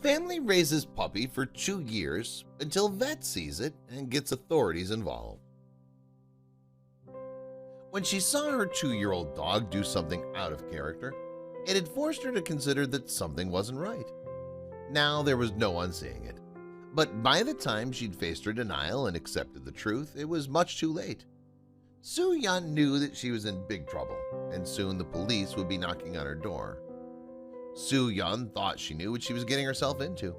Family raises puppy for 2 years until vet sees it and gets authorities involved. When she saw her 2-year-old dog do something out of character, it had forced her to consider that something wasn't right. Now there was no unseeing it, but by the time she'd faced her denial and accepted the truth, it was much too late. Su Yun knew that she was in big trouble, and soon the police would be knocking on her door. Su Yun thought she knew what she was getting herself into.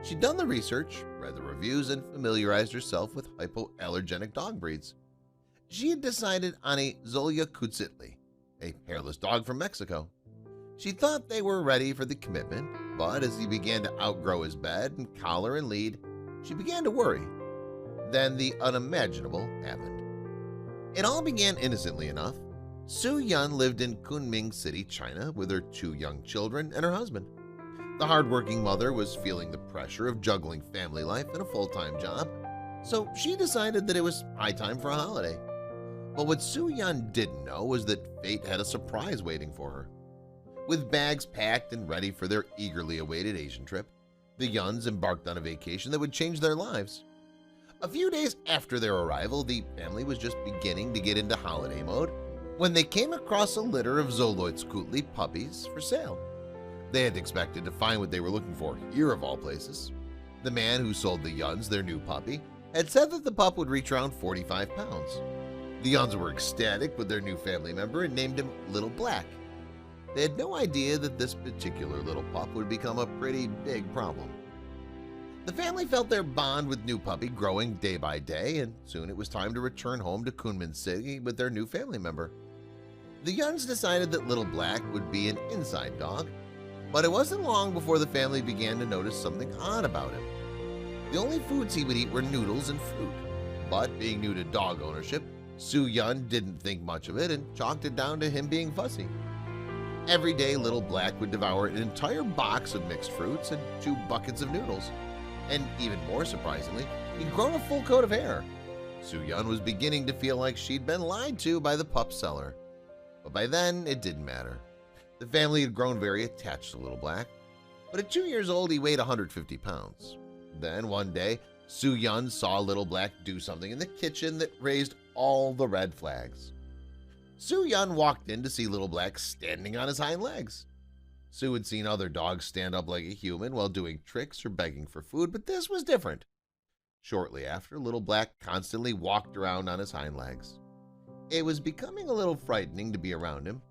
She'd done the research, read the reviews, and familiarized herself with hypoallergenic dog breeds. She had decided on a Zolia Kutzitli, a hairless dog from Mexico. She thought they were ready for the commitment, but as he began to outgrow his bed and collar and lead, she began to worry. Then the unimaginable happened. It all began innocently enough. Su Yun lived in Kunming City, China, with her 2 young children and her husband. The hardworking mother was feeling the pressure of juggling family life and a full-time job, so she decided that it was high time for a holiday. But what Su Yun didn't know was that fate had a surprise waiting for her. With bags packed and ready for their eagerly awaited Asian trip, the Yuns embarked on a vacation that would change their lives. A few days after their arrival, the family was just beginning to get into holiday mode when they came across a litter of Zoloitzkutli puppies for sale. They had expected to find what they were looking for here of all places. The man who sold the Yuns their new puppy had said that the pup would reach around 45 pounds. The Yuns were ecstatic with their new family member and named him Little Black. They had no idea that this particular little pup would become a pretty big problem. The family felt their bond with new puppy growing day by day, and soon it was time to return home to Kunming City with their new family member. The Yuns decided that Little Black would be an inside dog, but it wasn't long before the family began to notice something odd about him. The only foods he would eat were noodles and fruit, but being new to dog ownership, Su Yun didn't think much of it and chalked it down to him being fussy. Every day, Little Black would devour an entire box of mixed fruits and 2 buckets of noodles. And even more surprisingly, he'd grown a full coat of hair. Su Yun was beginning to feel like she'd been lied to by the pup seller. But by then, it didn't matter. The family had grown very attached to Little Black, but at 2 years old, he weighed 150 pounds. Then one day, Su Yun saw Little Black do something in the kitchen that raised all the red flags. Su Yun walked in to see Little Black standing on his hind legs. Su had seen other dogs stand up like a human while doing tricks or begging for food, but this was different. Shortly after, Little Black constantly walked around on his hind legs. It was becoming a little frightening to be around him,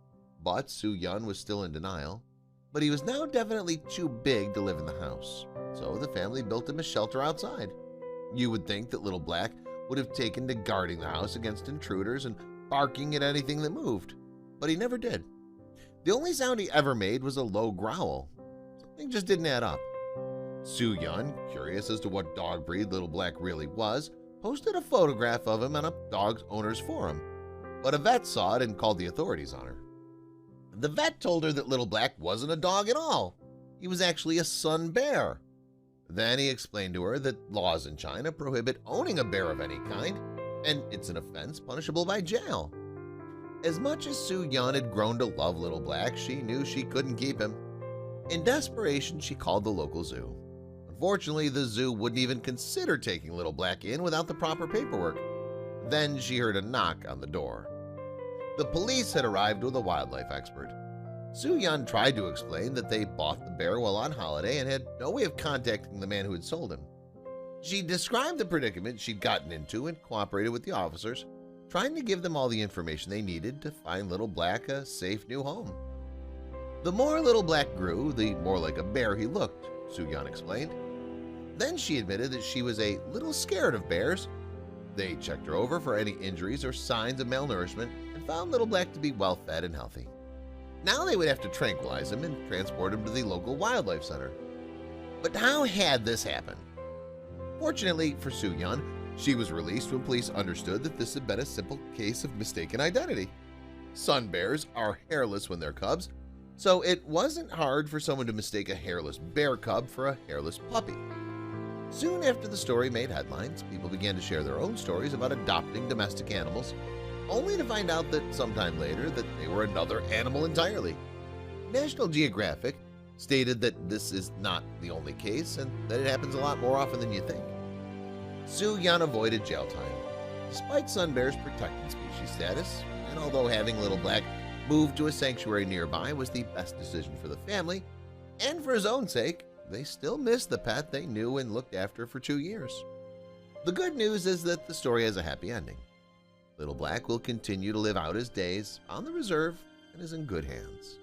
but Su Yun was still in denial. But he was now definitely too big to live in the house, so the family built him a shelter outside. You would think that Little Black would have taken to guarding the house against intruders and barking at anything that moved, but he never did. The only sound he ever made was a low growl. Something just didn't add up. Su Yun, curious as to what dog breed Little Black really was, posted a photograph of him on a dog owner's forum, but a vet saw it and called the authorities on her. The vet told her that Little Black wasn't a dog at all. He was actually a sun bear. Then he explained to her that laws in China prohibit owning a bear of any kind, and it's an offense punishable by jail. As much as Su Yun had grown to love Little Black, she knew she couldn't keep him. In desperation, she called the local zoo. Unfortunately, the zoo wouldn't even consider taking Little Black in without the proper paperwork. Then she heard a knock on the door. The police had arrived with a wildlife expert. Su Yun tried to explain that they bought the bear while on holiday and had no way of contacting the man who had sold him. She described the predicament she'd gotten into and cooperated with the officers, trying to give them all the information they needed to find Little Black a safe new home. The more Little Black grew, the more like a bear he looked, Su Yun explained. Then she admitted that she was a little scared of bears. They checked her over for any injuries or signs of malnourishment and found Little Black to be well-fed and healthy. Now they would have to tranquilize him and transport him to the local wildlife center. But how had this happened? Fortunately for Su Yun, she was released when police understood that this had been a simple case of mistaken identity. Sun bears are hairless when they're cubs, so it wasn't hard for someone to mistake a hairless bear cub for a hairless puppy. Soon after the story made headlines, people began to share their own stories about adopting domestic animals, only to find out that sometime later that they were another animal entirely. National Geographic stated that this is not the only case and that it happens a lot more often than you think. Sue Yan avoided jail time, despite Sun Bear's protected species status, and although having Little Black moved to a sanctuary nearby was the best decision for the family, and for his own sake, they still missed the pet they knew and looked after for 2 years. The good news is that the story has a happy ending. Little Black will continue to live out his days on the reserve and is in good hands.